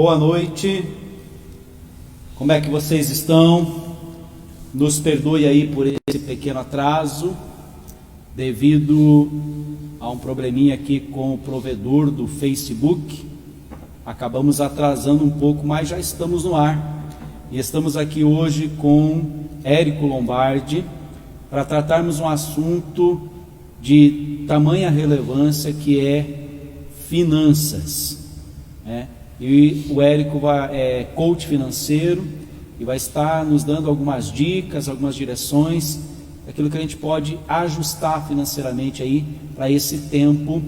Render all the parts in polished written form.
Boa noite, como é que vocês estão? Nos perdoe aí por esse pequeno atraso, devido a um probleminha aqui com o provedor do Facebook. Acabamos atrasando um pouco, mas já estamos no ar. E estamos aqui hoje com Érico Lombardi para tratarmos um assunto de tamanha relevância que é finanças, né? E o Érico é coach financeiro e vai estar nos dando algumas dicas, algumas direções, aquilo que a gente pode ajustar financeiramente aí para esse tempo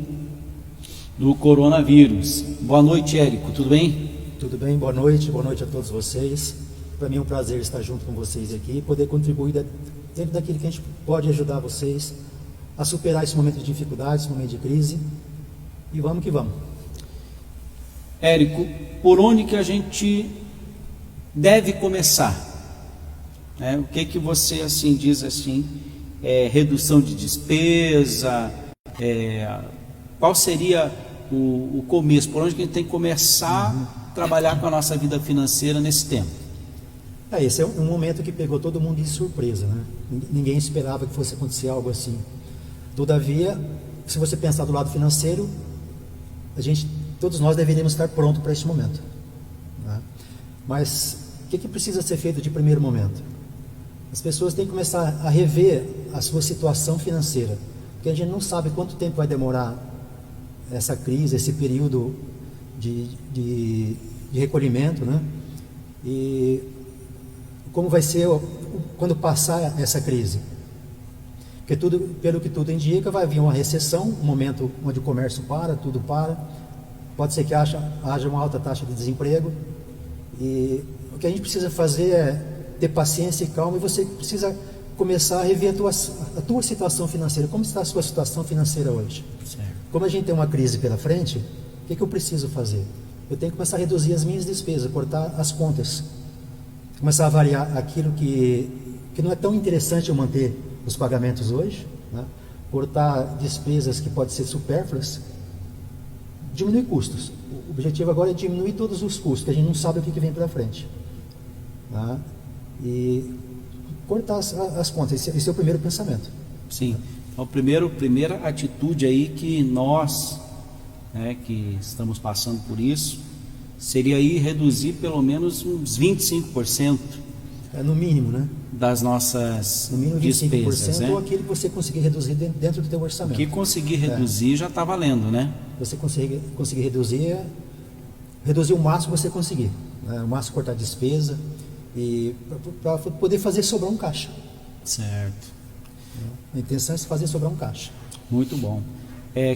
do coronavírus. Boa noite, Érico, tudo bem? Tudo bem, boa noite a todos vocês. Para mim é um prazer estar junto com vocês aqui e poder contribuir dentro daquilo que a gente pode ajudar vocês a superar esse momento de dificuldade, esse momento de crise, e vamos que vamos. Érico, por onde que a gente deve começar? O que você assim diz assim, redução de despesa, qual seria o começo? Por onde que a gente tem que começar a trabalhar com a nossa vida financeira nesse tempo? Esse é um momento que pegou todo mundo de surpresa, né? Ninguém esperava que fosse acontecer algo assim. Todavia, se você pensar do lado financeiro, todos nós deveríamos estar prontos para esse momento, né? Mas o que precisa ser feito de primeiro momento? As pessoas têm que começar a rever a sua situação financeira, porque a gente não sabe quanto tempo vai demorar essa crise, esse período de recolhimento, né? E como vai ser quando passar essa crise? Porque pelo que tudo indica, vai vir uma recessão, um momento onde o comércio para, tudo para. Pode ser que haja uma alta taxa de desemprego. E o que a gente precisa fazer é ter paciência e calma, e você precisa começar a rever a tua situação financeira. Como está a sua situação financeira hoje? Certo. Como a gente tem uma crise pela frente, o que eu preciso fazer? Eu tenho que começar a reduzir as minhas despesas, cortar as contas. Começar a avaliar aquilo que não é tão interessante eu manter os pagamentos hoje, né? Cortar despesas que podem ser supérfluas, diminuir custos. O objetivo agora é diminuir todos os custos, que a gente não sabe o que vem pela frente, né? E cortar as contas, esse é o primeiro pensamento. Sim, então a primeira atitude aí que nós, que estamos passando por isso, seria aí reduzir pelo menos uns 25%. No mínimo, né? Das nossas no mínimo 25%, despesas, né? Ou aquilo que você conseguir reduzir dentro do teu orçamento. O que conseguir reduzir já está valendo, né? Você conseguir reduzir o máximo que você conseguir, né? O máximo cortar a despesa, e para poder fazer sobrar um caixa. Certo. A intenção é fazer sobrar um caixa. Muito bom.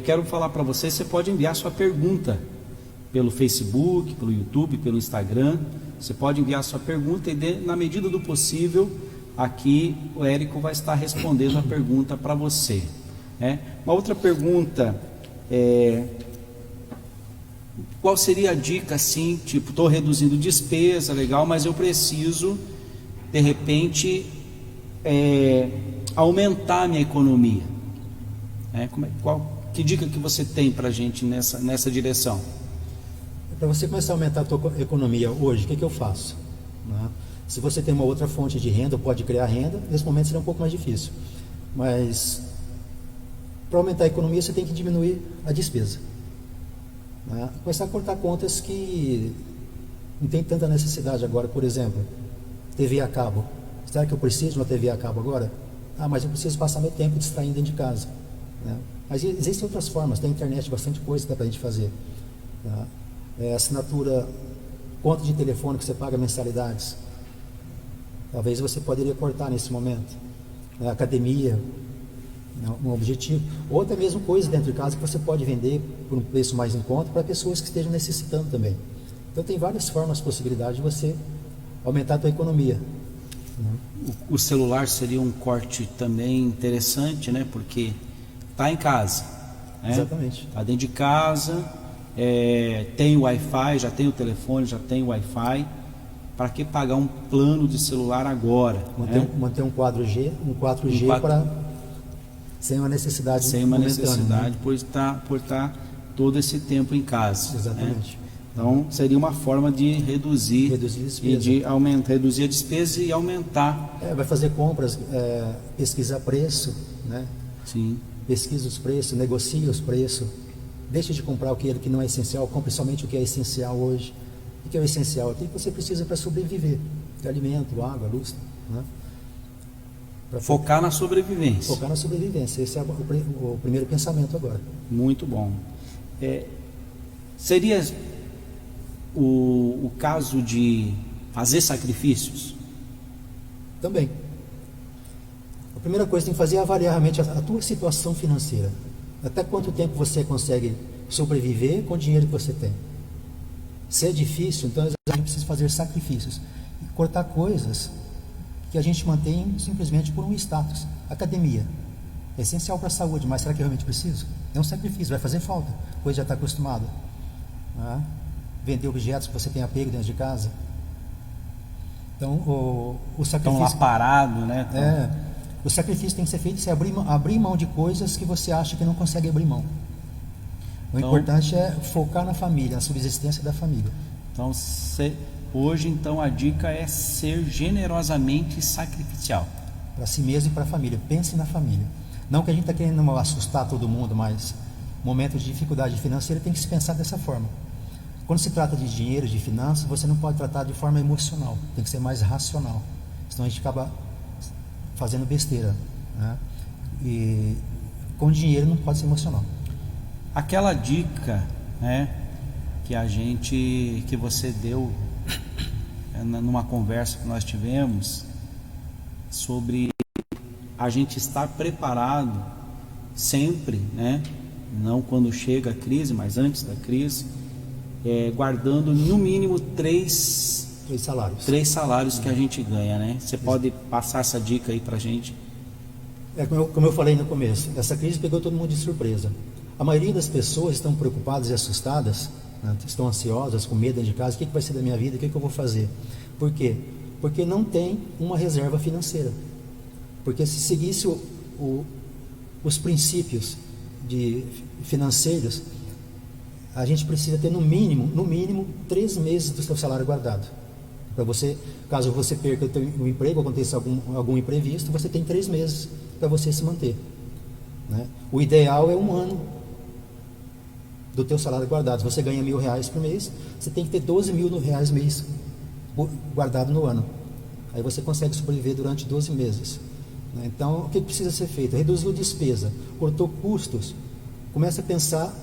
Quero falar para você pode enviar sua pergunta pelo Facebook, pelo YouTube, pelo Instagram. Você pode enviar sua pergunta e, na medida do possível, aqui o Érico vai estar respondendo a pergunta para você. Uma outra pergunta qual seria a dica assim, tipo, estou reduzindo despesa, legal, mas eu preciso, de repente, aumentar a minha economia. Que dica que você tem para a gente nessa direção? Para você começar a aumentar a tua economia hoje, o que eu faço? Né? Se você tem uma outra fonte de renda, pode criar renda, nesse momento será um pouco mais difícil. Mas, para aumentar a economia, você tem que diminuir a despesa. Né? Começar a cortar contas que não tem tanta necessidade agora. Por exemplo, TV a cabo. Será que eu preciso de uma TV a cabo agora? Mas eu preciso passar meu tempo distraindo dentro de casa. Né? Mas existem outras formas, tem internet, bastante coisa que dá para a gente fazer. Tá? Assinatura, conta de telefone que você paga mensalidades, talvez você poderia cortar nesse momento. Academia, um objetivo, ou até mesmo coisas dentro de casa que você pode vender por um preço mais em conta para pessoas que estejam necessitando também. Então tem várias formas, possibilidades de você aumentar a tua economia. O celular seria um corte também interessante, né? Porque está em casa, né? Exatamente. Está dentro de casa, tem o Wi-Fi, já tem o telefone, já tem o Wi-Fi. Para que pagar um plano de celular agora? Manter um 4G para sem uma necessidade. Sem uma necessidade, né? por estar todo esse tempo em casa. Exatamente. Então, seria uma forma de reduzir despesa. e de reduzir a despesa e aumentar. Vai fazer compras, pesquisar preço, né? Sim. Pesquisa os preços, negocia os preços. Deixe de comprar aquilo que não é essencial, compre somente o que é essencial hoje. O que é o essencial? Aquilo que você precisa para sobreviver. De alimento, água, luz, né? Focar na sobrevivência. Focar na sobrevivência. Esse é o primeiro pensamento agora. Muito bom. Seria o caso de fazer sacrifícios? Também. A primeira coisa que tem que fazer é avaliar realmente a tua situação financeira. Até quanto tempo você consegue sobreviver com o dinheiro que você tem. Se é difícil, então a gente precisa fazer sacrifícios. E cortar coisas que a gente mantém simplesmente por um status. Academia. É essencial para a saúde, mas será que eu realmente preciso? É um sacrifício, vai fazer falta, pois já está acostumado. Vender objetos que você tem apego dentro de casa. Então, o sacrifício... Estão lá parado, né? O sacrifício tem que ser feito se abrir mão de coisas que você acha que não consegue abrir mão. O importante é focar na família, na subsistência da família. Então, hoje, então, a dica é ser generosamente sacrificial. Para si mesmo e para a família. Pense na família. Não que a gente está querendo assustar todo mundo, mas momento de dificuldade financeira tem que se pensar dessa forma. Quando se trata de dinheiro, de finanças, você não pode tratar de forma emocional. Tem que ser mais racional. Senão a gente acaba fazendo besteira, né? E com dinheiro não pode ser emocional. Aquela dica, né, que você deu numa conversa que nós tivemos sobre a gente estar preparado sempre, né, não quando chega a crise, mas antes da crise, guardando no mínimo três salários que a gente ganha, né? Você pode passar essa dica aí pra gente? Como eu falei no começo, essa crise pegou todo mundo de surpresa. A maioria das pessoas estão preocupadas e assustadas, né? Estão ansiosas, com medo de casa. O que vai ser da minha vida? O que eu vou fazer? Por quê? Porque não tem uma reserva financeira. Porque se seguisse os princípios financeiros, a gente precisa ter no mínimo 3 meses do seu salário guardado. Para você, caso você perca o emprego, aconteça algum imprevisto, você tem 3 meses para você se manter, né? O ideal é 1 ano do teu salário guardado. Se você ganha R$1.000 por mês, você tem que ter R$12.000 mês guardado no ano. Aí você consegue sobreviver durante 12 meses. Né? Então, o que precisa ser feito? Reduziu despesa, cortou custos, começa a pensar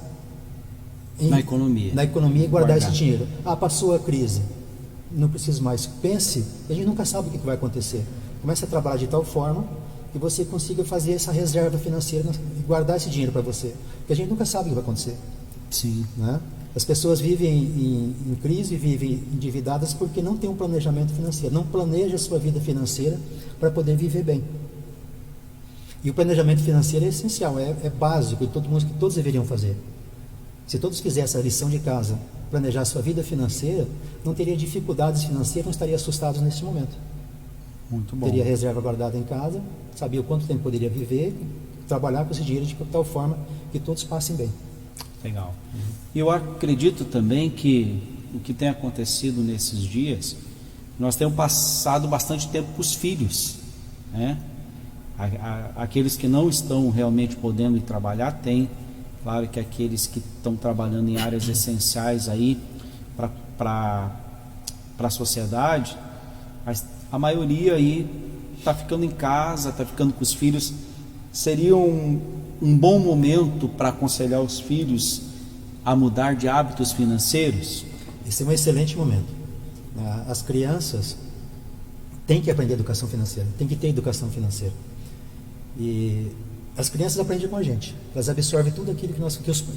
na economia e guardar esse dinheiro. Passou a crise, não preciso mais. Pense, a gente nunca sabe o que vai acontecer. Comece a trabalhar de tal forma que você consiga fazer essa reserva financeira e guardar esse dinheiro para você, porque a gente nunca sabe o que vai acontecer. Sim. Né? As pessoas vivem em crise, vivem endividadas porque não tem um planejamento financeiro, não planeja a sua vida financeira para poder viver bem. E o planejamento financeiro é essencial, é básico, e que todos deveriam fazer. Se todos fizessem a lição de casa, planejar a sua vida financeira, não teria dificuldades financeiras, não estaria assustados nesse momento. Muito bom. Teria reserva guardada em casa, sabia o quanto tempo poderia viver, trabalhar com esse dinheiro de tal forma que todos passem bem. Legal. E eu acredito também que o que tem acontecido nesses dias, nós temos passado bastante tempo com os filhos, né? Aqueles que não estão realmente podendo ir trabalhar, tem. Claro que aqueles que estão trabalhando em áreas essenciais aí para a sociedade, mas a maioria aí está ficando em casa, está ficando com os filhos. Seria um bom momento para aconselhar os filhos a mudar de hábitos financeiros? Esse é um excelente momento. As crianças têm que aprender educação financeira, têm que ter educação financeira. E as crianças aprendem com a gente, elas absorvem tudo aquilo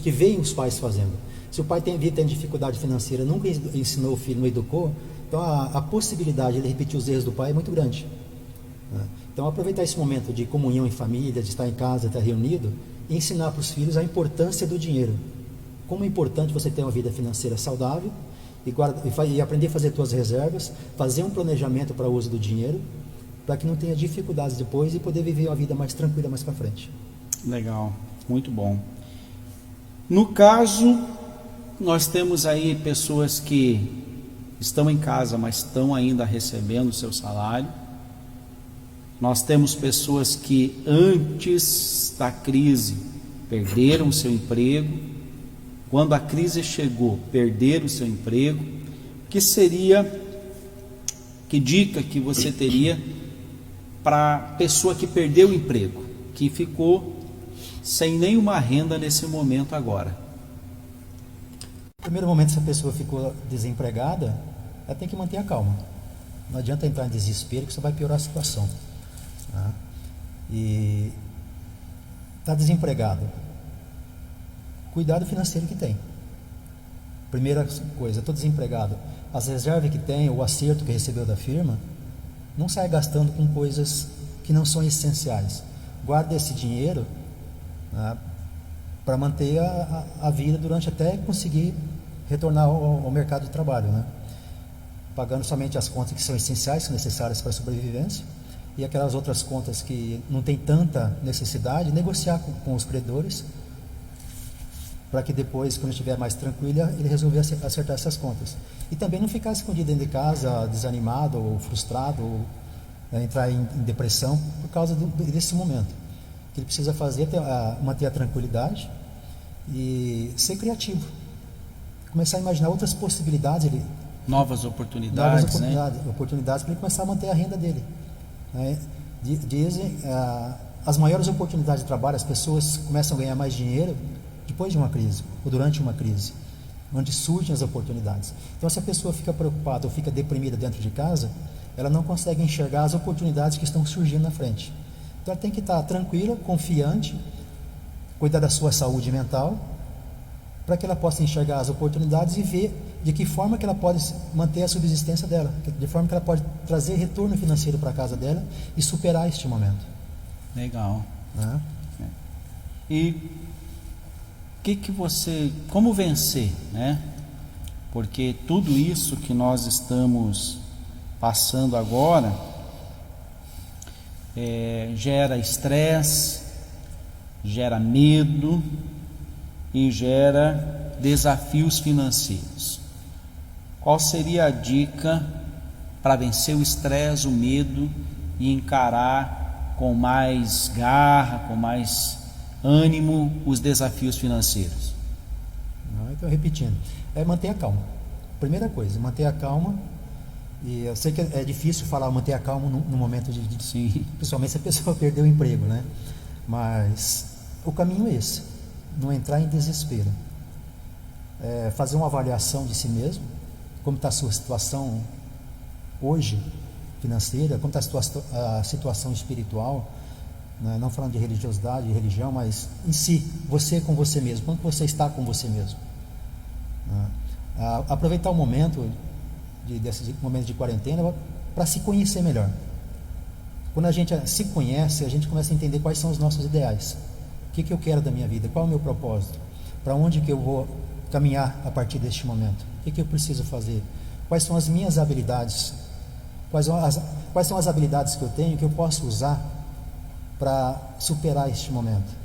que veem os pais fazendo. Se o pai tem dificuldade financeira, nunca ensinou o filho, não educou, então a possibilidade de ele repetir os erros do pai é muito grande. Então aproveitar esse momento de comunhão em família, de estar em casa, estar reunido, e ensinar para os filhos a importância do dinheiro. Como é importante você ter uma vida financeira saudável e aprender a fazer suas reservas, fazer um planejamento para o uso do dinheiro, para que não tenha dificuldades depois e poder viver uma vida mais tranquila mais para frente. Legal, muito bom. No caso nós temos aí pessoas que estão em casa, mas estão ainda recebendo o seu salário. Nós temos pessoas que antes da crise perderam o seu emprego. Quando a crise chegou, perderam o seu emprego. Que dica que você teria para a pessoa que perdeu o emprego, que ficou sem nenhuma renda nesse momento agora? No primeiro momento, se a pessoa ficou desempregada, ela tem que manter a calma. Não adianta entrar em desespero, que isso vai piorar a situação. Tá? E está desempregado. Cuidado financeiro que tem. Primeira coisa, estou desempregado. As reservas que tem, o acerto que recebeu da firma, não sai gastando com coisas que não são essenciais. Guarda esse dinheiro, né, para manter a vida durante até conseguir retornar ao mercado de trabalho, né? Pagando somente as contas que são essenciais, são necessárias para a sobrevivência, e aquelas outras contas que não tem tanta necessidade, negociar com os credores, para que depois, quando estiver mais tranquilo, ele resolver acertar essas contas. E também não ficar escondido dentro de casa, desanimado ou frustrado, ou entrar em depressão por causa desse momento. O que ele precisa fazer é manter a tranquilidade e ser criativo. Começar a imaginar outras possibilidades. Novas oportunidades, oportunidades para ele começar a manter a renda dele. Dizem, as maiores oportunidades de trabalho, as pessoas começam a ganhar mais dinheiro depois de uma crise, ou durante uma crise, onde surgem as oportunidades. Então, se a pessoa fica preocupada ou fica deprimida dentro de casa, ela não consegue enxergar as oportunidades que estão surgindo na frente. Então, ela tem que estar tranquila, confiante, cuidar da sua saúde mental, para que ela possa enxergar as oportunidades e ver de que forma que ela pode manter a subsistência dela, de forma que ela pode trazer retorno financeiro para a casa dela e superar este momento. Legal. E como vencer, né? Porque tudo isso que nós estamos passando agora gera estresse, gera medo e gera desafios financeiros. Qual seria a dica para vencer o estresse, o medo e encarar com mais garra, com mais ânimo os desafios financeiros? Então, repetindo, manter a calma. Primeira coisa, manter a calma. E eu sei que é difícil falar manter a calma no momento de Sim. Principalmente se a pessoa perdeu o emprego, né? Mas o caminho é esse, não entrar em desespero. Fazer uma avaliação de si mesmo, como está a sua situação hoje, financeira, como está a situação espiritual, né? Não falando de religiosidade, de religião, mas em si, você com você mesmo, como você está com você mesmo. Aproveitar o momento, desse momento de quarentena, para se conhecer melhor. Quando a gente se conhece, a gente começa a entender quais são os nossos ideais. O que eu quero da minha vida? Qual é o meu propósito? Para onde que eu vou caminhar a partir deste momento? O que eu preciso fazer? Quais são as minhas habilidades? Quais são as habilidades que eu tenho que eu posso usar para superar este momento?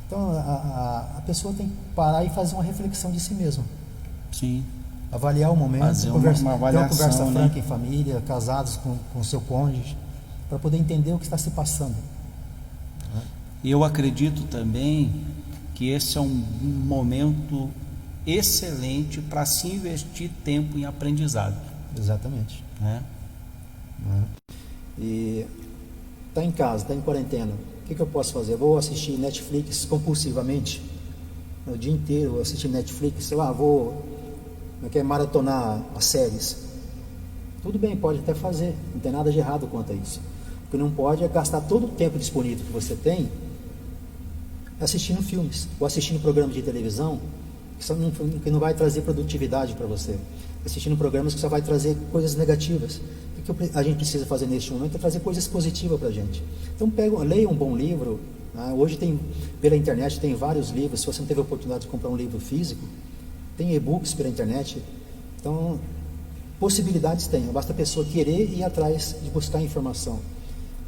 Então, a pessoa tem que parar e fazer uma reflexão de si mesma. Sim. Avaliar o momento, fazer uma avaliação, ter uma conversa franca, né? Em família, casados com o seu cônjuge, para poder entender o que está se passando. E eu acredito também que esse é um momento excelente para se investir tempo em aprendizado. Exatamente. Né? E está em casa, está em quarentena, o que eu posso fazer? Eu vou assistir Netflix compulsivamente, o dia inteiro assistir Netflix, vou maratonar as séries. Tudo bem, pode até fazer, não tem nada de errado quanto a isso. O que não pode é gastar todo o tempo disponível que você tem assistindo filmes, ou assistindo programas de televisão que não vai trazer produtividade para você, assistindo programas que só vai trazer coisas negativas. O que a gente precisa fazer neste momento é trazer coisas positivas para a gente. Então leia um bom livro, né? Hoje pela internet tem vários livros. Se você não teve a oportunidade de comprar um livro físico, tem e-books pela internet. Então possibilidades tem, basta a pessoa querer ir atrás de buscar informação.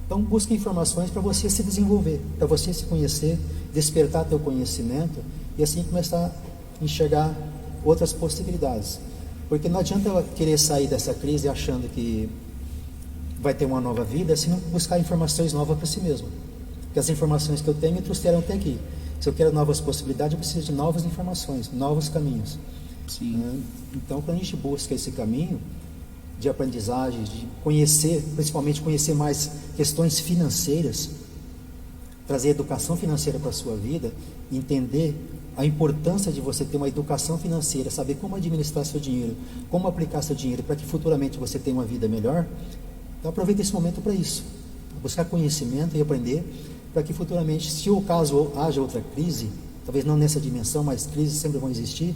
Então busque informações para você se desenvolver, para você se conhecer, despertar teu conhecimento e assim começar enxergar outras possibilidades. Porque não adianta querer sair dessa crise achando que vai ter uma nova vida se não buscar informações novas para si mesmo. Porque as informações que eu tenho me trouxeram até aqui. Se eu quero novas possibilidades, eu preciso de novas informações, novos caminhos. Sim. Então, quando a gente busca esse caminho de aprendizagem, de conhecer, principalmente conhecer mais questões financeiras, trazer educação financeira para a sua vida, entender a importância de você ter uma educação financeira, saber como administrar seu dinheiro, como aplicar seu dinheiro para que futuramente você tenha uma vida melhor. Então aproveita esse momento para isso, buscar conhecimento e aprender, para que futuramente, se o caso haja outra crise, talvez não nessa dimensão, mas crises sempre vão existir,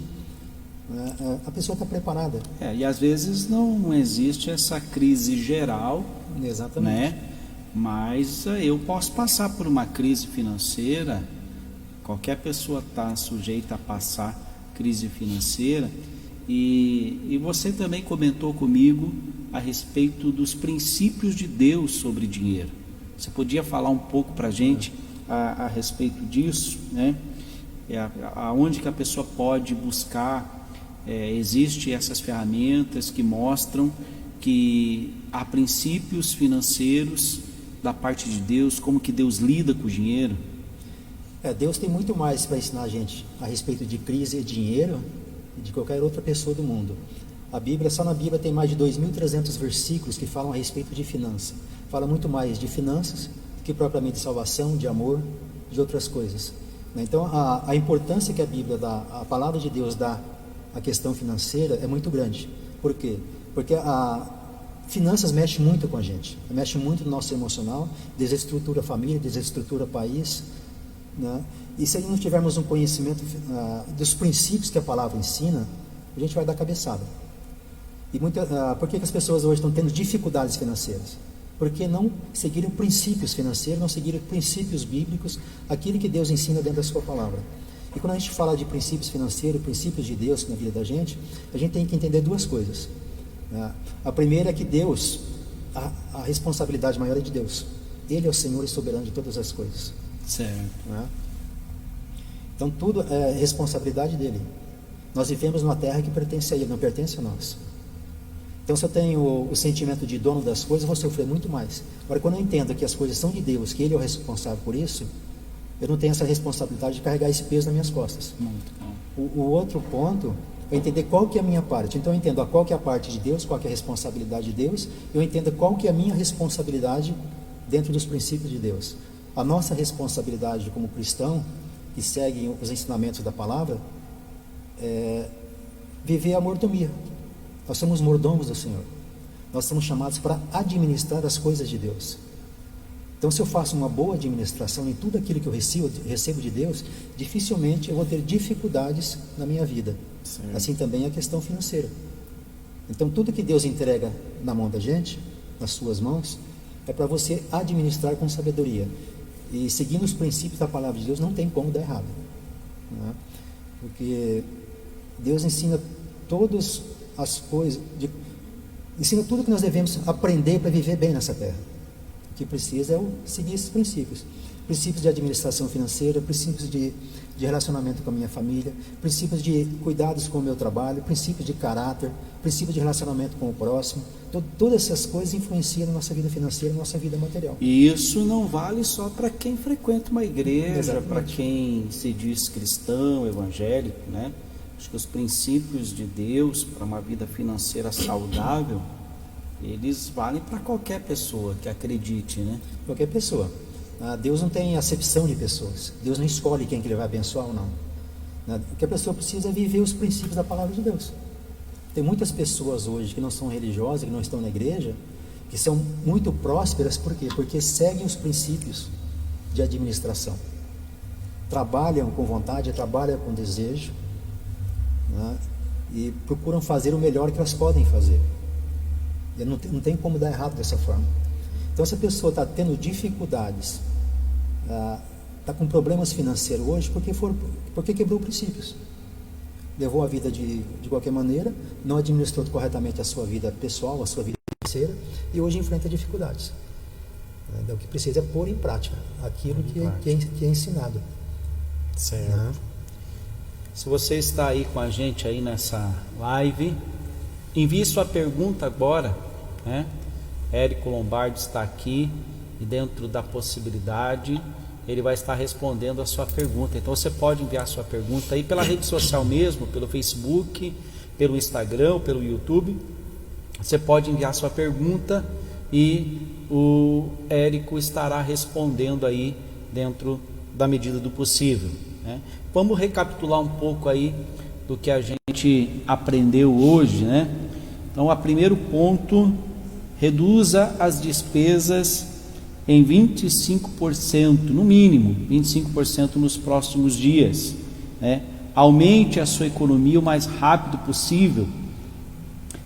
a pessoa está preparada. E às vezes não existe essa crise geral, Exatamente. né? Mas eu posso passar por uma crise financeira, qualquer pessoa está sujeita a passar crise financeira, e você também comentou comigo a respeito dos princípios de Deus sobre dinheiro. Você podia falar um pouco para a gente a respeito disso, né? Aonde que a pessoa pode buscar, existem essas ferramentas que mostram que há princípios financeiros da parte de Deus, como que Deus lida com o dinheiro? Deus tem muito mais para ensinar a gente a respeito de crise e dinheiro de qualquer outra pessoa do mundo. A Bíblia, só na Bíblia tem mais de 2.300 versículos que falam a respeito de finanças. Fala muito mais de finanças do que propriamente de salvação, de amor, de outras coisas. Então, a importância que a Bíblia dá, a palavra de Deus dá à questão financeira é muito grande. Por quê? Porque finanças mexe muito com a gente, mexe muito no nosso emocional, desestrutura a família, desestrutura o país, né? E se não tivermos um conhecimento dos princípios que a palavra ensina, a gente vai dar cabeçada. E por que as pessoas hoje estão tendo dificuldades financeiras? Porque não seguiram princípios financeiros, não seguiram princípios bíblicos, aquilo que Deus ensina dentro da sua palavra. E quando a gente fala de princípios financeiros, princípios de Deus na vida da gente, a gente tem que entender duas coisas. A primeira é que Deus, a responsabilidade maior é de Deus. Ele é o Senhor e soberano de todas as coisas. Certo. Então tudo é responsabilidade dele. Nós vivemos numa terra que pertence a ele, não pertence a nós. Então se eu tenho o sentimento de dono das coisas, eu vou sofrer muito mais. Agora, quando eu entendo que as coisas são de Deus, que ele é o responsável por isso, eu não tenho essa responsabilidade de carregar esse peso nas minhas costas. Muito bom. O outro ponto é entender qual que é a minha parte. Então eu entendo qual que é a parte de Deus, qual que é a responsabilidade de Deus, eu entendo qual que é a minha responsabilidade dentro dos princípios de Deus. A nossa responsabilidade como cristão, que segue os ensinamentos da palavra, é viver a mordomia. Nós somos mordomos do Senhor. Nós somos chamados para administrar as coisas de Deus. Então, se eu faço uma boa administração em tudo aquilo que eu recebo de Deus, dificilmente eu vou ter dificuldades na minha vida. Certo. Assim também a questão financeira. Então, tudo que Deus entrega na mão da gente, nas suas mãos, é para você administrar com sabedoria. E seguindo os princípios da palavra de Deus, não tem como dar errado. Né? Porque Deus ensina todas as coisas, ensina tudo que nós devemos aprender para viver bem nessa terra. O que precisa é seguir esses princípios. Princípios de administração financeira, princípios de relacionamento com a minha família, princípios de cuidados com o meu trabalho, princípios de caráter, princípios de relacionamento com o próximo. Todas essas coisas influenciam na nossa vida financeira, na nossa vida material. E isso não vale só para quem frequenta uma igreja, para quem se diz cristão, evangélico, né? Acho que os princípios de Deus para uma vida financeira saudável, eles valem para qualquer pessoa que acredite, né? Qualquer pessoa. Deus não tem acepção de pessoas. Deus não escolhe quem que ele vai abençoar ou não. O que a pessoa precisa é viver os princípios da palavra de Deus. Tem muitas pessoas hoje que não são religiosas, que não estão na igreja, que são muito prósperas, por quê? Porque seguem os princípios de administração. Trabalham com vontade, trabalham com desejo, né? E procuram fazer o melhor que elas podem fazer. E não tem como dar errado dessa forma. Então, se a pessoa está tendo dificuldades, está com problemas financeiros hoje, porque quebrou princípios. Levou a vida de qualquer maneira, não administrou corretamente a sua vida pessoal, a sua vida financeira, e hoje enfrenta dificuldades. Então, o que precisa é pôr em prática aquilo que é ensinado. Certo. Se você está aí com a gente aí nessa live, envie sua pergunta agora, né? Érico Lombardi está aqui e dentro da possibilidade ele vai estar respondendo a sua pergunta. Então você pode enviar sua pergunta aí pela rede social mesmo, pelo Facebook, pelo Instagram, pelo YouTube. Você pode enviar sua pergunta e o Érico estará respondendo aí dentro da medida do possível, né? Vamos recapitular um pouco aí do que a gente aprendeu hoje, né? Então, o primeiro ponto: reduza as despesas em 25%, no mínimo 25% nos próximos dias, né? Aumente a sua economia o mais rápido possível.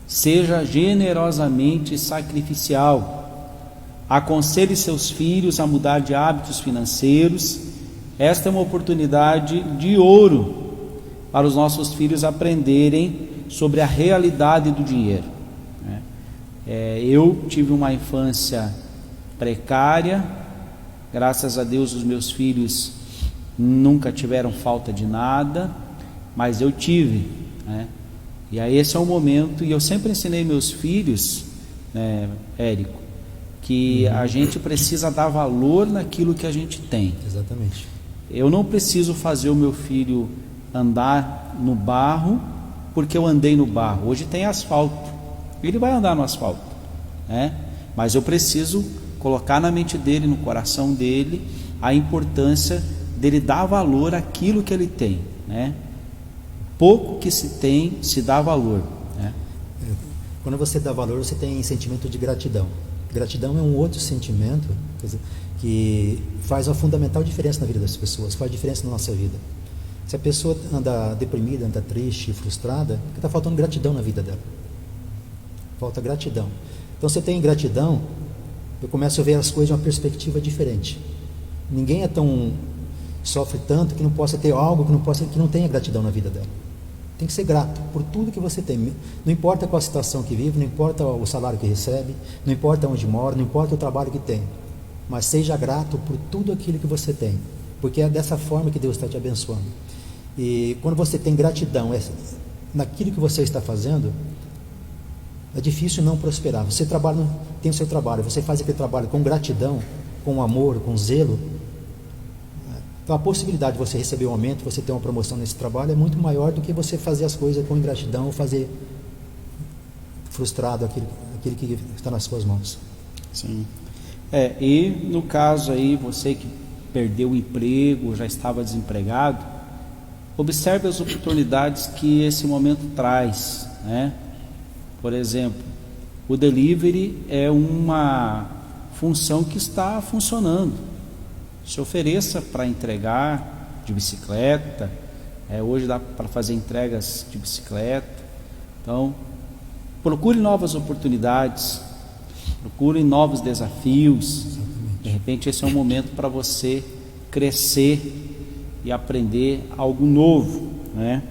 Seja generosamente sacrificial. Aconselhe seus filhos a mudar de hábitos financeiros. Esta é uma oportunidade de ouro para os nossos filhos aprenderem sobre a realidade do dinheiro, né? Eu tive uma infância precária, graças a Deus os meus filhos nunca tiveram falta de nada, mas eu tive, né? E aí esse é o momento, e eu sempre ensinei meus filhos, né, Érico, que a gente precisa dar valor naquilo que a gente tem. Exatamente. Eu não preciso fazer o meu filho andar no barro porque eu andei no barro. Hoje tem asfalto, ele vai andar no asfalto, né? Mas eu preciso colocar na mente dele, no coração dele, a importância dele dar valor àquilo que ele tem, né? Pouco que se tem, se dá valor, né? Quando você dá valor, você tem sentimento de gratidão. Gratidão é um outro sentimento, quer dizer, que faz uma fundamental diferença na vida das pessoas, faz diferença na nossa vida. Se a pessoa anda deprimida, anda triste, frustrada, porque está faltando gratidão na vida dela. Falta gratidão. Então, você tem gratidão, eu começo a ver as coisas de uma perspectiva diferente. Ninguém sofre tanto que não possa ter algo que não tenha gratidão na vida dela. Tem que ser grato por tudo que você tem. Não importa qual a situação que vive, não importa o salário que recebe, não importa onde mora, não importa o trabalho que tem, mas seja grato por tudo aquilo que você tem, porque é dessa forma que Deus está te abençoando. E quando você tem gratidão naquilo que você está fazendo, é difícil não prosperar. Você tem o seu trabalho, você faz aquele trabalho com gratidão, com amor, com zelo. Então a possibilidade de você receber um aumento, você ter uma promoção nesse trabalho é muito maior do que você fazer as coisas com ingratidão, ou fazer frustrado aquilo que está nas suas mãos. Sim. E no caso aí, você que perdeu o emprego, já estava desempregado, observe as oportunidades que esse momento traz, né? Por exemplo, o delivery é uma função que está funcionando. Se ofereça para entregar de bicicleta, hoje dá para fazer entregas de bicicleta. Então, procure novas oportunidades, procure novos desafios. Exatamente. De repente esse é um momento para você crescer e aprender algo novo, né?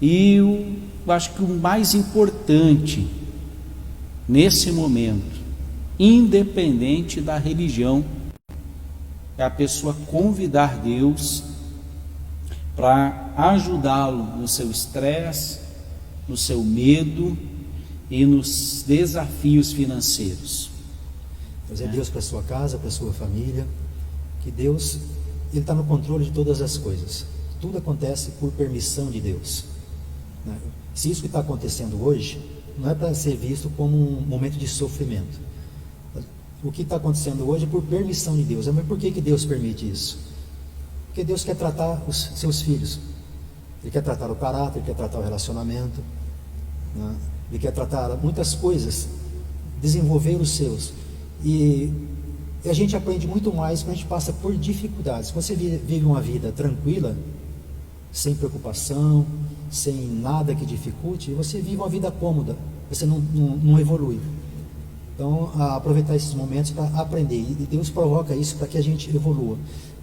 E eu acho que o mais importante nesse momento, independente da religião, é a pessoa convidar Deus para ajudá-lo no seu estresse, no seu medo e nos desafios financeiros. Trazer Deus para a sua casa, para a sua família, que Deus, Ele está no controle de todas as coisas. Tudo acontece por permissão de Deus, né? Se isso que está acontecendo hoje, não é para ser visto como um momento de sofrimento. O que está acontecendo hoje é por permissão de Deus. Mas por que Deus permite isso? Porque Deus quer tratar os seus filhos. Ele quer tratar o caráter, Ele quer tratar o relacionamento, né? Ele quer tratar muitas coisas, desenvolver os seus. E a gente aprende muito mais quando a gente passa por dificuldades. Quando você vive uma vida tranquila, sem preocupação, sem nada que dificulte, você vive uma vida cômoda, você não evolui. Então, aproveitar esses momentos para aprender, e Deus provoca isso para que a gente evolua.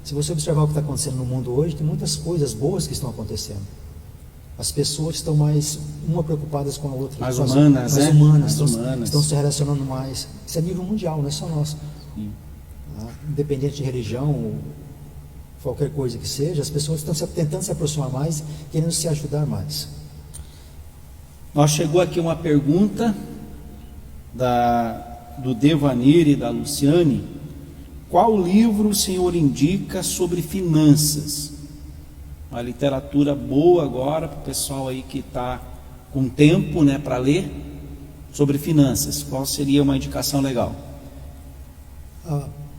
Se você observar o que está acontecendo no mundo hoje, tem muitas coisas boas que estão acontecendo. As pessoas estão mais preocupadas com a outra, mais humanas, né? Mais humanas, estão se relacionando mais. Isso é nível mundial, não é só nosso. Independente de religião, qualquer coisa que seja, as pessoas estão tentando se aproximar mais, querendo se ajudar mais. Nós chegou aqui uma pergunta do Devanir e da Luciane: qual livro o senhor indica sobre finanças? Uma literatura boa agora para o pessoal aí que está com tempo, né, para ler sobre finanças. Qual seria uma indicação legal?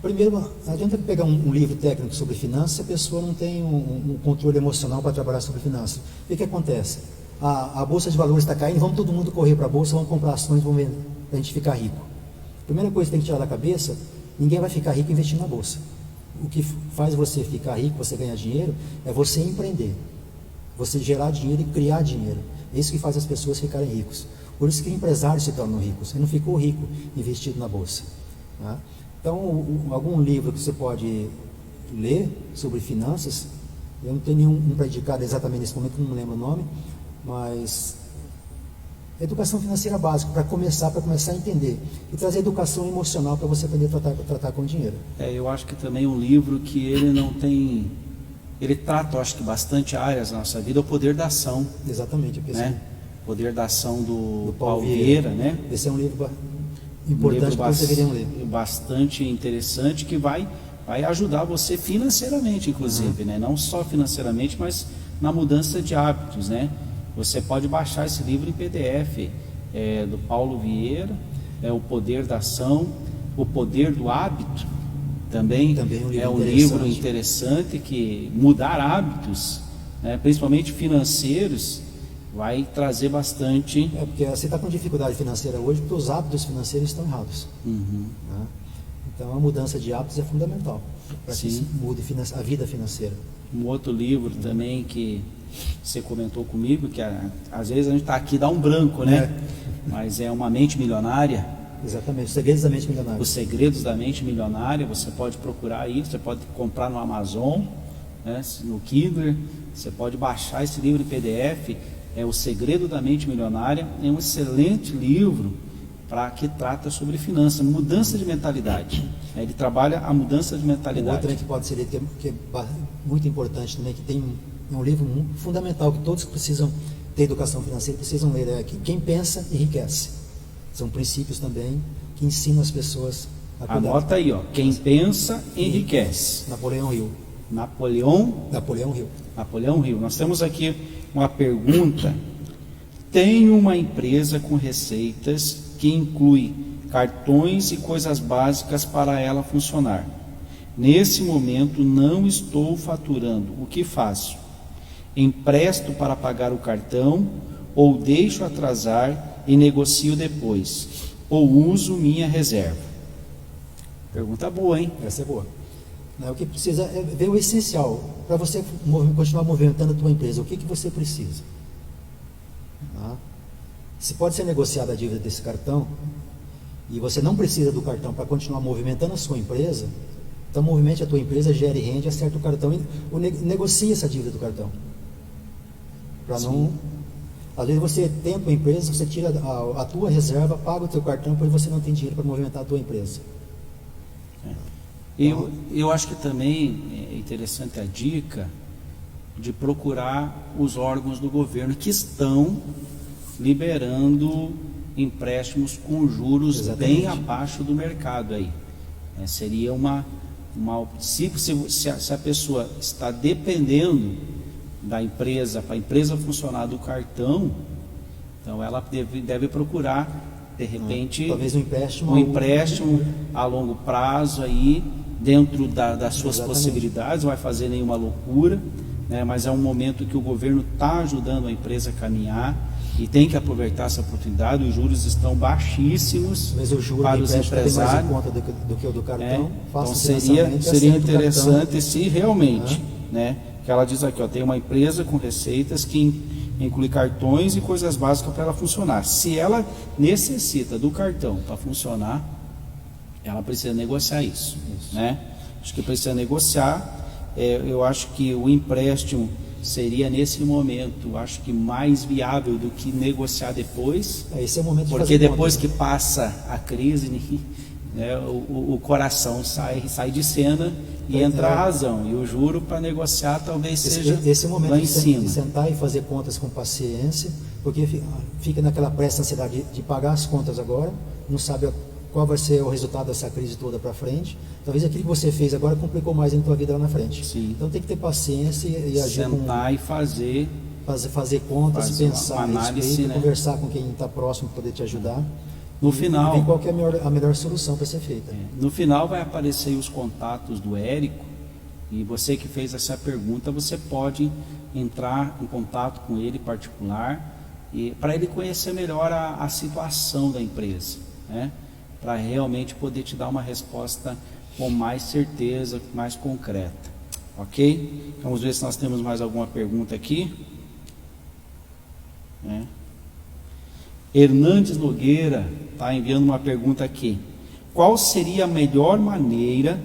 Primeiro, não adianta pegar um livro técnico sobre finanças se a pessoa não tem um controle emocional para trabalhar sobre finanças. O que acontece? A Bolsa de Valores está caindo, vamos todo mundo correr para a Bolsa, vamos comprar ações, vamos ver, para a gente ficar rico. Primeira coisa que tem que tirar da cabeça: ninguém vai ficar rico investindo na Bolsa. O que faz você ficar rico, você ganhar dinheiro, é você empreender. Você gerar dinheiro e criar dinheiro. É isso que faz as pessoas ficarem ricos. Por isso que empresários se tornam ricos. Você não ficou rico investido na Bolsa. Tá? Então, algum livro que você pode ler sobre finanças, eu não tenho nenhum para indicar exatamente nesse momento, não me lembro o nome, mas educação financeira básica, para começar a entender, e trazer educação emocional para você aprender a tratar com dinheiro. Eu acho que também um livro que ele trata, eu acho que bastante áreas da nossa vida, é o Poder da Ação. Exatamente, né? Poder da Ação do Paulo Vieira, né? Esse é um livro importante que você deveria ler. Bastante interessante, que vai ajudar você financeiramente, inclusive, né? Não só financeiramente, mas na mudança de hábitos, né? Você pode baixar esse livro em PDF, do Paulo Vieira, O Poder da Ação, O Poder do Hábito, também é um livro interessante, que mudar hábitos, né, principalmente financeiros, vai trazer bastante. Porque você está com dificuldade financeira hoje porque os hábitos financeiros estão errados. Né? Então a mudança de hábitos é fundamental para que se mude a vida financeira. Um outro livro também que você comentou comigo, que às vezes a gente está aqui, dá um branco, né? Mas é Uma Mente Milionária. Exatamente, Os Segredos da Mente Milionária. Os Segredos da Mente Milionária, você pode procurar aí, você pode comprar no Amazon, né, no Kindle, você pode baixar esse livro em PDF, O Segredo da Mente Milionária, é um excelente livro que trata sobre finanças, mudança de mentalidade. Ele trabalha a mudança de mentalidade. Outra que pode ser lido, que é muito importante também, que tem um livro fundamental, que todos que precisam ter educação financeira precisam ler, que Quem Pensa Enriquece. São princípios também que ensinam as pessoas a cuidar. Anota aí, Quem Pensa Enriquece. Napoleão Hill. Napoleão Hill. Nós temos aqui uma pergunta. Tenho uma empresa com receitas que inclui cartões e coisas básicas para ela funcionar. Nesse momento não estou faturando. O que faço? Empresto para pagar o cartão ou deixo atrasar e negocio depois, ou uso minha reserva? Pergunta boa, hein? Essa é boa. O que precisa é ver o essencial para você continuar movimentando a tua empresa. O que você precisa? Se pode ser negociada a dívida desse cartão e você não precisa do cartão para continuar movimentando a sua empresa, então movimente a tua empresa, gere renda, acerte o cartão e negocie essa dívida do cartão. Para não... Às vezes você tem a tua empresa, você tira a tua reserva, paga o teu cartão, porque você não tem dinheiro para movimentar a tua empresa. Eu acho que também é interessante a dica de procurar os órgãos do governo que estão liberando empréstimos com juros bem abaixo do mercado aí. Seria se a pessoa está dependendo da empresa, para a empresa funcionar do cartão, então ela deve procurar, de repente, talvez um empréstimo a longo prazo aí, dentro das suas possibilidades, não vai fazer nenhuma loucura, né? Mas é um momento que o governo está ajudando a empresa a caminhar e tem que aproveitar essa oportunidade. Os juros estão baixíssimos para os empresários, do que o do cartão. Então seria interessante se realmente, né? Que ela diz aqui, tem uma empresa com receitas que inclui cartões e coisas básicas para ela funcionar. Se ela necessita do cartão para funcionar, ela precisa negociar isso. Né? Acho que precisa negociar. Eu acho que o empréstimo seria nesse momento, acho que mais viável do que negociar depois. Esse é o momento de porque depois que passa a crise, né, o coração sai de cena E entra a razão. E o juro para negociar talvez seja esse momento lá em cima. de sentar e fazer contas com paciência, porque fica naquela pressa ansiedade de pagar as contas agora, não sabe qual vai ser o resultado dessa crise toda para frente. Talvez aquilo que você fez agora complicou mais em tua vida lá na frente. Sim. Então tem que ter paciência e agir sentar e fazer contas, pensar uma análise, respeito, né? Conversar com quem está próximo para poder te ajudar. No final, ver qual que é a melhor solução para ser feita. No final vai aparecer os contatos do Érico, e você que fez essa pergunta, você pode entrar em contato com ele particular, e para ele conhecer melhor a situação da empresa, né? Para realmente poder te dar uma resposta com mais certeza, mais concreta. Ok? Vamos ver se nós temos mais alguma pergunta aqui. Hernandes Nogueira está enviando uma pergunta aqui. Qual seria a melhor maneira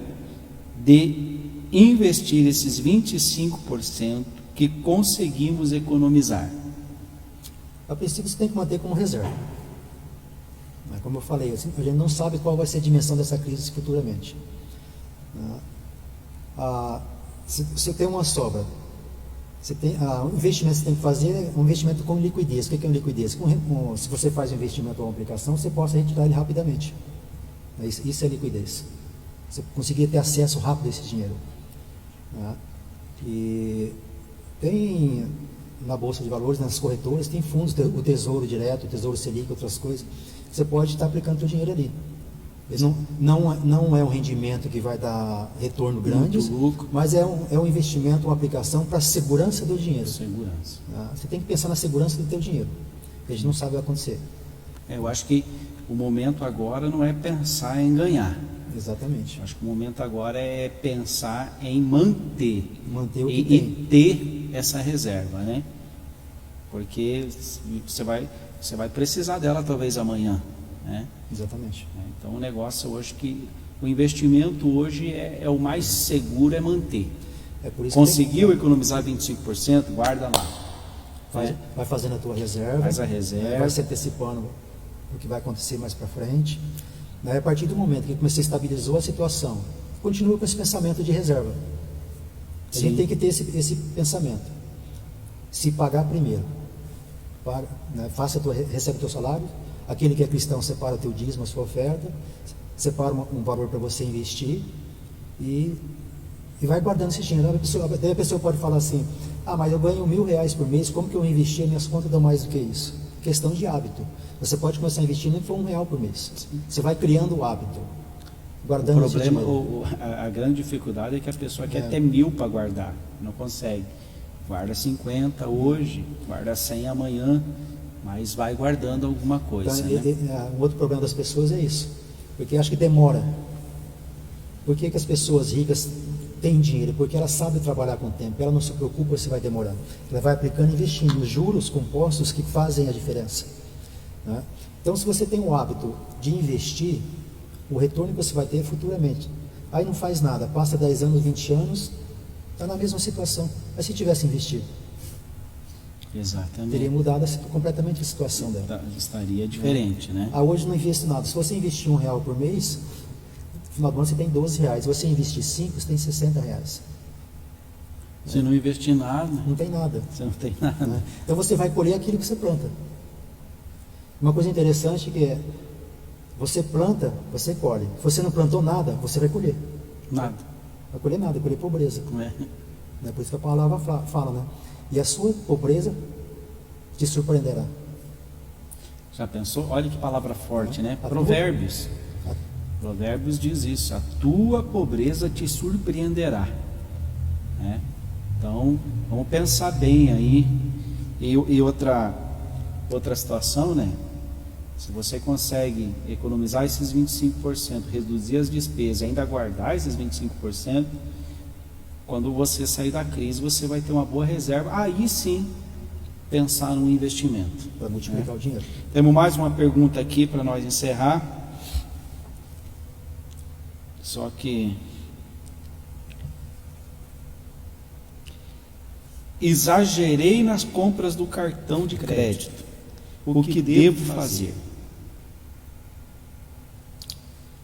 de investir esses 25% que conseguimos economizar? A princípio você tem que manter como reserva. Mas como eu falei, assim, a gente não sabe qual vai ser a dimensão dessa crise futuramente. Se você tem uma sobra, o investimento que você tem que fazer é um investimento com liquidez. O que é uma liquidez? Se você faz um investimento ou uma aplicação, você possa retirar ele rapidamente. Isso é liquidez. Você conseguir ter acesso rápido a esse dinheiro. E tem na Bolsa de Valores, nas corretoras, tem fundos, o Tesouro Direto, o Tesouro Selic, outras coisas. Você pode estar aplicando o seu dinheiro ali. Não é um rendimento que vai dar retorno grande, mas é um investimento, uma aplicação para a segurança do dinheiro. Segurança. Você tem que pensar na segurança do teu dinheiro, porque a gente não sabe o que vai acontecer. Eu acho que o momento agora não é pensar em ganhar. Exatamente. Eu acho que o momento agora é pensar em manter o que tem. E ter essa reserva, né? Porque você vai precisar dela talvez amanhã, né? Exatamente. Então o negócio hoje o investimento hoje é o mais seguro, é manter. Por isso conseguiu economizar 25%, guarda lá. Vai fazendo a tua reserva. Faz a reserva. Vai se antecipando o que vai acontecer mais para frente. A partir do momento que você estabilizou a situação, continua com esse pensamento de reserva. A gente tem que ter esse pensamento. Se pagar primeiro, recebe o teu salário. Aquele que é cristão separa o teu dízimo, a sua oferta, separa um valor para você investir e vai guardando esse dinheiro. Daí a pessoa pode falar assim: mas eu ganho R$1.000 por mês, como que eu investi? Minhas contas dão mais do que isso. Questão de hábito. Você pode começar a investir nem que for R$1 por mês. Você vai criando o hábito, guardando esse dinheiro. A grande dificuldade é que a pessoa quer ter 1.000 para guardar, não consegue. Guarda 50 hoje, guarda 100 amanhã, mas vai guardando alguma coisa. Então, um outro problema das pessoas é isso, porque acho que demora. Por que as pessoas ricas têm dinheiro? Porque ela sabe trabalhar com o tempo, ela não se preocupa se vai demorar. Ela vai aplicando e investindo os juros compostos que fazem a diferença. Então, se você tem o hábito de investir, o retorno que você vai ter futuramente. Aí não faz nada, passa 10 anos, 20 anos, está na mesma situação. Mas se tivesse investido, exatamente, teria mudado completamente a situação dela. Estaria diferente, né? Hoje não investe nada. Se você investir R$1 por mês, no final do ano você tem R$12. Se você investir 5, você tem R$60. Se não investir nada, não tem nada. Você não tem nada. Então você vai colher aquilo que você planta. Uma coisa interessante que é: você planta, você colhe. Se você não plantou nada, você vai colher. Nada. Vai colher nada, vai colher pobreza. Por isso que a palavra fala, né? E a sua pobreza te surpreenderá. Já pensou? Olha que palavra forte, né? Provérbios. Provérbios diz isso: a tua pobreza te surpreenderá. Então, vamos pensar bem aí. E outra situação, né? Se você consegue economizar esses 25%, reduzir as despesas e ainda guardar esses 25%, quando você sair da crise, você vai ter uma boa reserva. Aí sim, pensar num investimento. Para multiplicar o dinheiro. Temos mais uma pergunta aqui para nós encerrar. Só que... exagerei nas compras do cartão de crédito. O que devo fazer?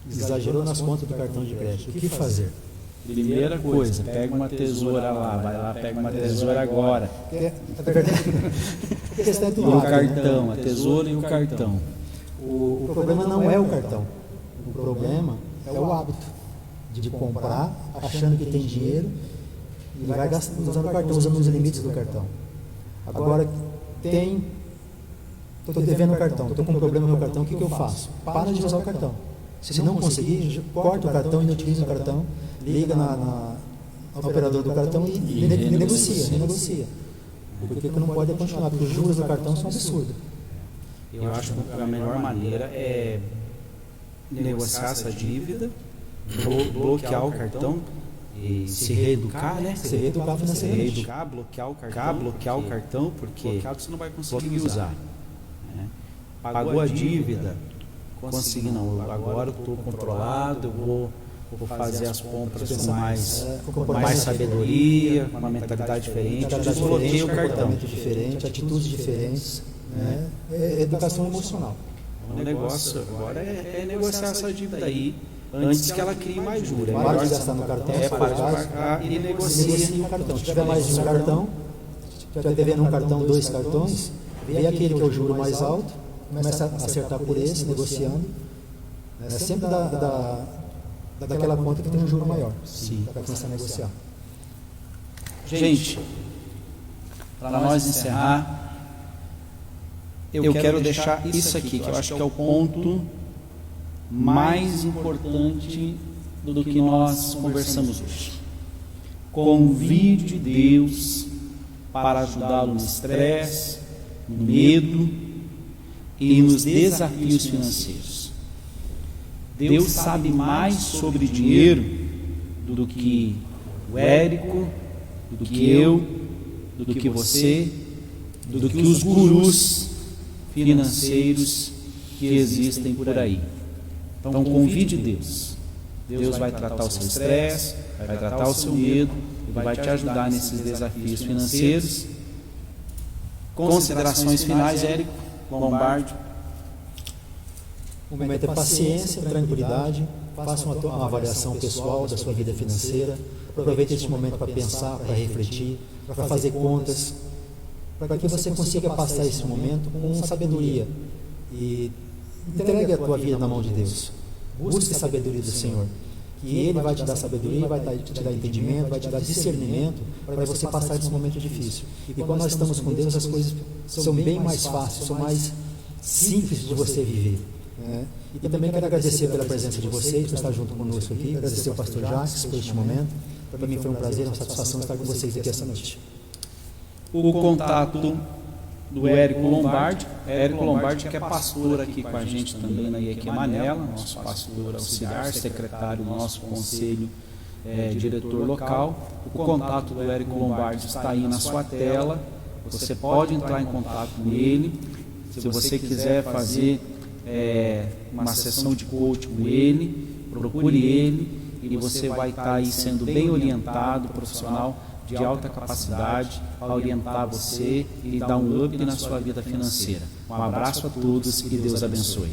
Exagerou nas contas do cartão de crédito. O que fazer? Primeira coisa, pega uma tesoura lá, vai lá, pega uma tesoura agora. A questão é do E o hábito, cartão, né? a tesoura e o cartão. O problema não é o cartão. O problema é o hábito de comprar achando que tem dinheiro e vai gastando, usando o cartão, usando os limites do cartão. Agora, estou devendo o cartão, estou com um problema no meu cartão, o que eu faço? Para de usar o cartão. Se não conseguir, corta o cartão, inutiliza o cartão, liga na operador do cartão e renegocia. Porque não pode continuar, porque os juros do cartão são absurdos. Eu acho que a melhor maneira é negociar essa dívida, bloquear o cartão e se reeducar, né? Se reeducar financeiramente. Se reeducar, bloquear o cartão, porque bloqueado você não vai conseguir usar. Né? Pagou a dívida, consegui não, agora eu estou controlado, eu vou fazer as compras com mais sabedoria, com uma mentalidade diferente, desbloqueei o cartão. Diferente, atitudes diferentes, né? É educação emocional. O negócio agora é negociar essa dívida aí antes que ela crie mais juros. Para de gastar no cartão, para de pagar e negocia o cartão. Se tiver mais de um cartão, se tiver devendo um cartão, 2 cartões, vê aquele que é o juro mais alto, começa a acertar por esse, negociando. É sempre daquela conta que tem um juro maior. Sim. Para começar a negociar. Gente, para nós encerrar, eu quero deixar isso aqui, que eu acho que é o ponto mais importante do que nós conversamos hoje. Convide Deus para ajudá-lo no estresse, no medo e nos desafios financeiros. Deus sabe mais sobre dinheiro do que o Érico, do que eu, do que você, do que os gurus financeiros que existem por aí. Então convide Deus. Deus vai tratar o seu estresse, vai tratar o seu medo e vai te ajudar nesses desafios financeiros. Considerações finais, Érico Lombardi. O momento é paciência, tranquilidade, faça uma avaliação pessoal da sua vida financeira, aproveite este momento para pensar, para refletir, para fazer contas, para que você consiga passar esse momento com sabedoria e entregue a tua vida na mão de Deus. Busque a sabedoria do Senhor, que Ele vai te dar sabedoria, vai te dar entendimento, vai te dar discernimento para você passar esse momento difícil. E quando nós estamos com Deus, as coisas são bem mais fáceis, são mais simples de você viver. E também quero agradecer pela presença de vocês, por estar junto conosco aqui, agradecer ao pastor Jacques por este momento. Para mim foi um prazer, uma satisfação estar com vocês aqui essa noite. O contato do Érico Lombardi. Érico Lombardi, que é pastor aqui com a gente também na IEQ Manela, nosso pastor auxiliar, secretário do nosso conselho, diretor local. O contato do Érico Lombardi está aí na sua tela. Você pode entrar em contato com ele. Se você quiser fazer uma sessão de coaching com ele, procure ele e você vai estar aí sendo bem orientado, profissional de alta capacidade, a orientar você e dar um up na sua vida financeira. Um abraço a todos e Deus abençoe.